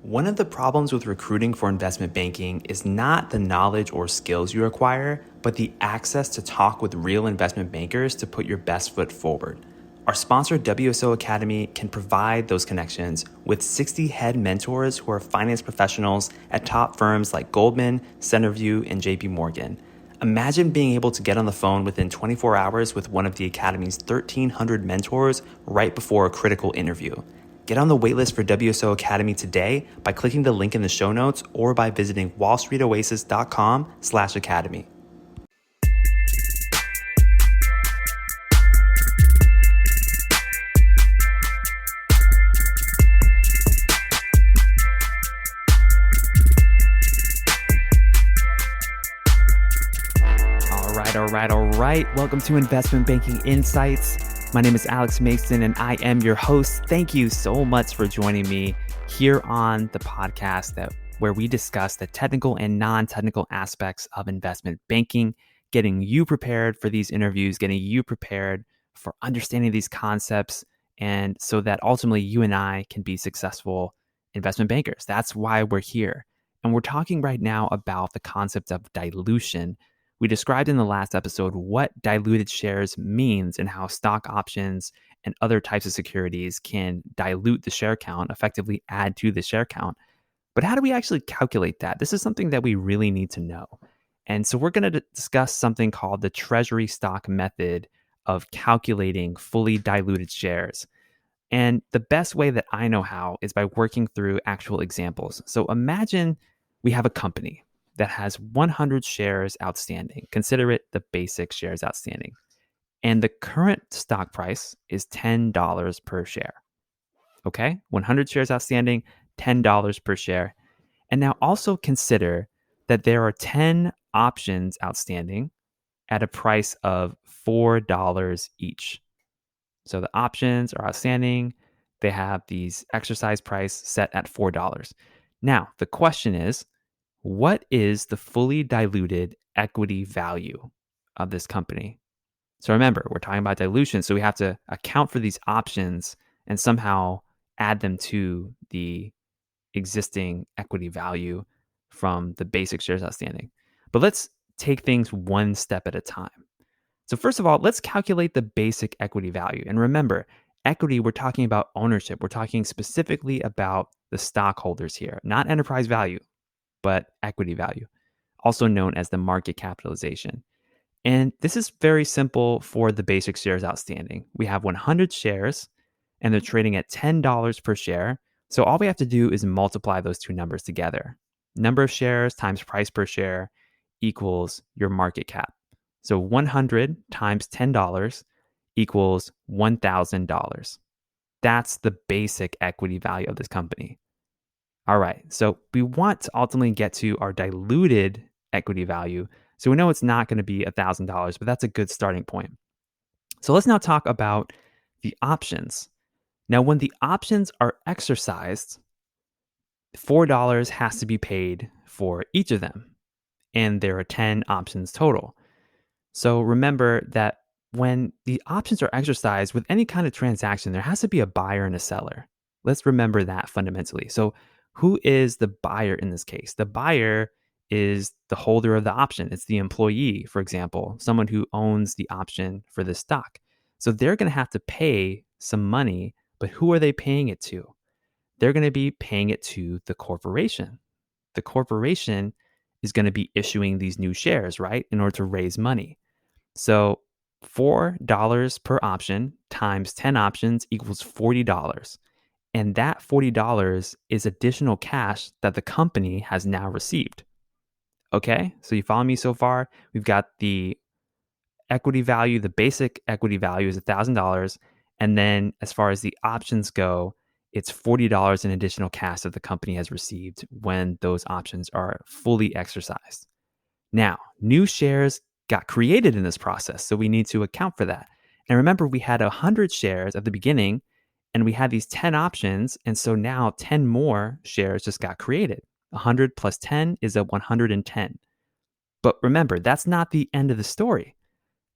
One of the problems with recruiting for investment banking is not the knowledge or skills you acquire, but the access to talk with real investment bankers to put your best foot forward. Our sponsor, WSO Academy, can provide those connections with 60 head mentors who are finance professionals at top firms like Goldman, Centerview, and JP Morgan. Imagine being able to get on the phone within 24 hours with one of the Academy's 1,300 mentors right before a critical interview. Get on the waitlist for WSO Academy today by clicking the link in the show notes or by visiting wallstreetoasis.com/academy. All right. Welcome to Investment Banking Insights. My name is Alex Mason, and I am your host. Thank you so much for joining me here on the podcast where we discuss the technical and non-technical aspects of investment banking, getting you prepared for these interviews, getting you prepared for understanding these concepts, and so that ultimately you and I can be successful investment bankers. That's why we're here. And we're talking right now about the concept of dilution. We described in the last episode what diluted shares means and how stock options and other types of securities can dilute the share count, effectively add to the share count. But how do we actually calculate that? This is something that we really need to know. And so we're going to discuss something called the treasury stock method of calculating fully diluted shares. And the best way that I know how is by working through actual examples. So imagine we have a company that has 100 shares outstanding. Consider it the basic shares outstanding. And the current stock price is $10 per share. Okay, 100 shares outstanding, $10 per share. And now also consider that there are 10 options outstanding at a price of $4 each. So the options are outstanding. They have these exercise price set at $4. Now, the question is, what is the fully diluted equity value of this company? So remember, we're talking about dilution, so we have to account for these options and somehow add them to the existing equity value from the basic shares outstanding. But let's take things one step at a time. So first of all, let's calculate the basic equity value. And remember, equity, we're talking about ownership. We're talking specifically about the stockholders here, not enterprise value, but equity value, also known as the market capitalization. And this is very simple for the basic shares outstanding. We have 100 shares and they're trading at $10 per share. So all we have to do is multiply those two numbers together. Number of shares times price per share equals your market cap. So 100 times $10 equals $1,000. That's the basic equity value of this company. All right, so we want to ultimately get to our diluted equity value. So we know it's not going to be $1,000, but that's a good starting point. So let's now talk about the options. Now, when the options are exercised, $4 has to be paid for each of them, and there are 10 options total. So remember that when the options are exercised with any kind of transaction, there has to be a buyer and a seller. Let's remember that fundamentally. So who is the buyer in this case? The buyer is the holder of the option. It's the employee, for example, someone who owns the option for the stock. So they're going to have to pay some money, but who are they paying it to? They're going to be paying it to the corporation. The corporation is going to be issuing these new shares, right, in order to raise money. So $4 per option times 10 options equals $40. And that $40 is additional cash that the company has now received. Okay, so you follow me so far? We've got the equity value, the basic equity value is $1,000. And then as far as the options go, it's $40 in additional cash that the company has received when those options are fully exercised. Now, new shares got created in this process, so we need to account for that. And remember, we had 100 shares at the beginning, and we had these 10 options, and so now 10 more shares just got created. 100 plus 10 is a 110. But remember, that's not the end of the story.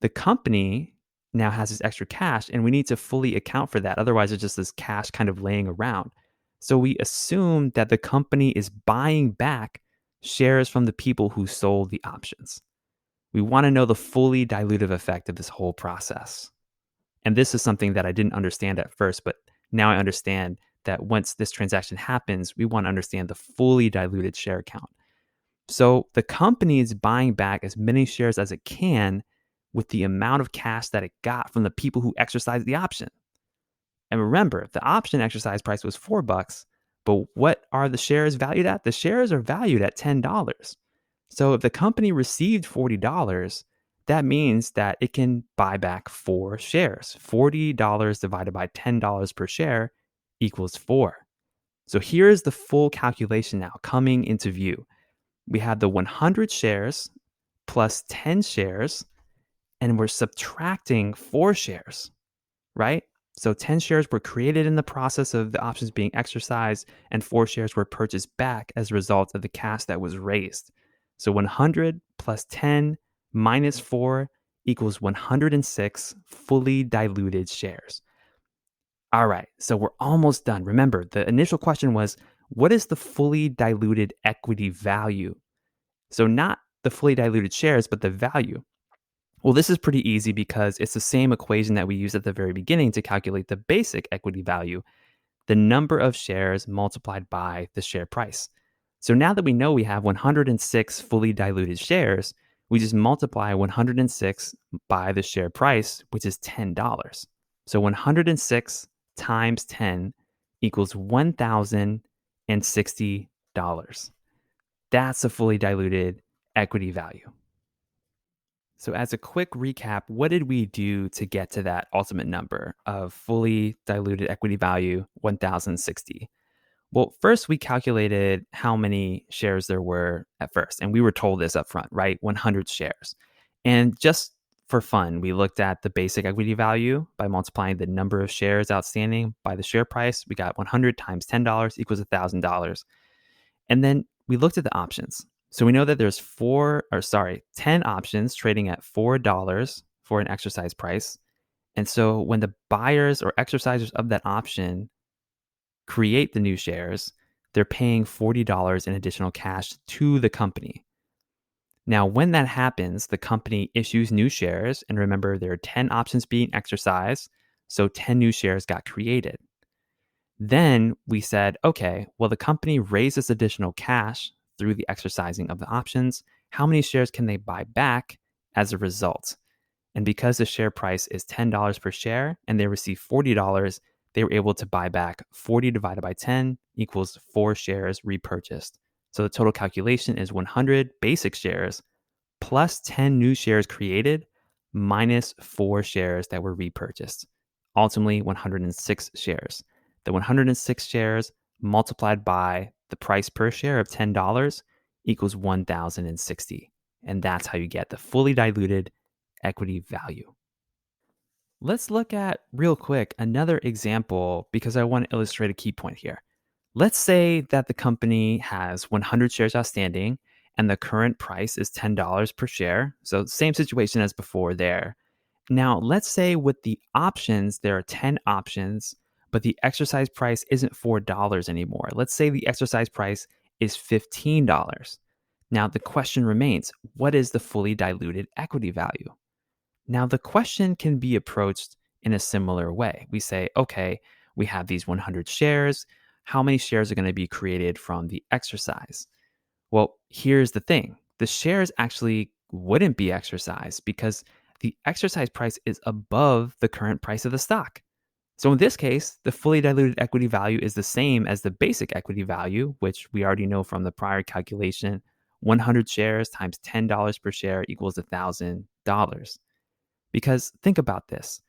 The company now has this extra cash, and we need to fully account for that. Otherwise, it's just this cash kind of laying around. So we assume that the company is buying back shares from the people who sold the options. We want to know the fully dilutive effect of this whole process. And this is something that I didn't understand at first, but now I understand that once this transaction happens, we want to understand the fully diluted share count. So the company is buying back as many shares as it can with the amount of cash that it got from the people who exercised the option. And remember, the option exercise price was $4, but what are the shares valued at? The shares are valued at $10. So if the company received $40, that means that it can buy back 4 shares. $40 divided by $10 per share equals 4. So here's the full calculation now coming into view. We have the 100 shares plus 10 shares, and we're subtracting 4 shares, right? So 10 shares were created in the process of the options being exercised, and 4 shares were purchased back as a result of the cash that was raised. So 100 plus 10 minus 4 equals 106 fully diluted shares. All right, so we're almost done. Remember, the initial question was, what is the fully diluted equity value? So not the fully diluted shares, but the value. Well, this is pretty easy because it's the same equation that we used at the very beginning to calculate the basic equity value, the number of shares multiplied by the share price. So now that we know we have 106 fully diluted shares, we just multiply 106 by the share price, which is $10. So 106 times 10 equals $1,060. That's a fully diluted equity value. So, as a quick recap, what did we do to get to that ultimate number of fully diluted equity value 1060? Well, first we calculated how many shares there were at first, and we were told this up front, right? 100 shares. And just for fun, we looked at the basic equity value by multiplying the number of shares outstanding by the share price. We got 100 times $10 equals $1,000. And then we looked at the options. So we know that there's 10 options trading at $4 for an exercise price. And so when the buyers or exercisers of that option create the new shares, they're paying $40 in additional cash to the company. Now, when that happens, the company issues new shares. And remember, there are 10 options being exercised. So 10 new shares got created. Then we said, okay, well, the company raised this additional cash through the exercising of the options. How many shares can they buy back as a result? And because the share price is $10 per share and they receive $40, they were able to buy back 40 divided by 10 equals 4 shares repurchased. So the total calculation is 100 basic shares plus 10 new shares created minus 4 shares that were repurchased. Ultimately, 106 shares. The 106 shares multiplied by the price per share of $10 equals 1,060. And that's how you get the fully diluted equity value. Let's look at real quick another example because I want to illustrate a key point here. Let's say that the company has 100 shares outstanding and the current price is $10 per share. So, same situation as before there. Now, let's say with the options, there are 10 options, but the exercise price isn't $4 anymore. Let's say the exercise price is $15. Now, the question remains, what is the fully diluted equity value? Now, the question can be approached in a similar way. We say, okay, we have these 100 shares. How many shares are going to be created from the exercise? Well, here's the thing, the shares actually wouldn't be exercised because the exercise price is above the current price of the stock. So in this case, the fully diluted equity value is the same as the basic equity value, which we already know from the prior calculation. 100 shares times $10 per share equals $1,000. Because think about this.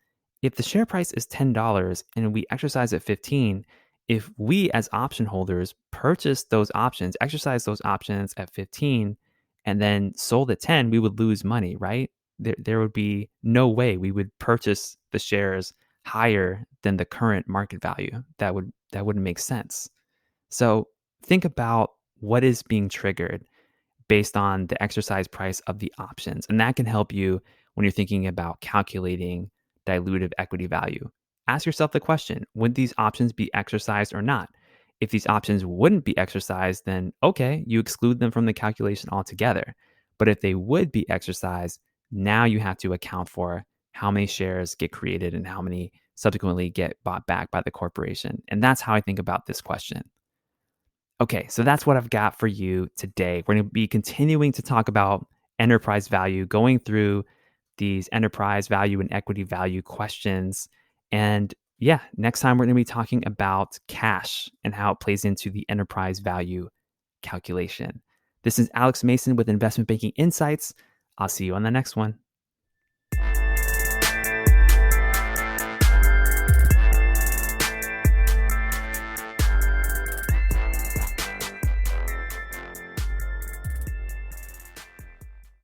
If the share price is $10 and we exercise at 15, if we as option holders purchase those options, exercise those options at 15 and then sold at 10, we would lose money, right? There would be no way we would purchase the shares higher than the current market value. That wouldn't make sense. So think about what is being triggered based on the exercise price of the options. And that can help you when you're thinking about calculating dilutive equity value. Ask yourself the question, would these options be exercised or not? If these options wouldn't be exercised, then okay, you exclude them from the calculation altogether. But if they would be exercised, now you have to account for how many shares get created and how many subsequently get bought back by the corporation. And that's how I think about this question. Okay, so that's what I've got for you today. We're going to be continuing to talk about enterprise value, going through these enterprise value and equity value questions. And yeah, next time we're going to be talking about cash and how it plays into the enterprise value calculation. This is Alex Mason with Investment Banking Insights. I'll see you on the next one.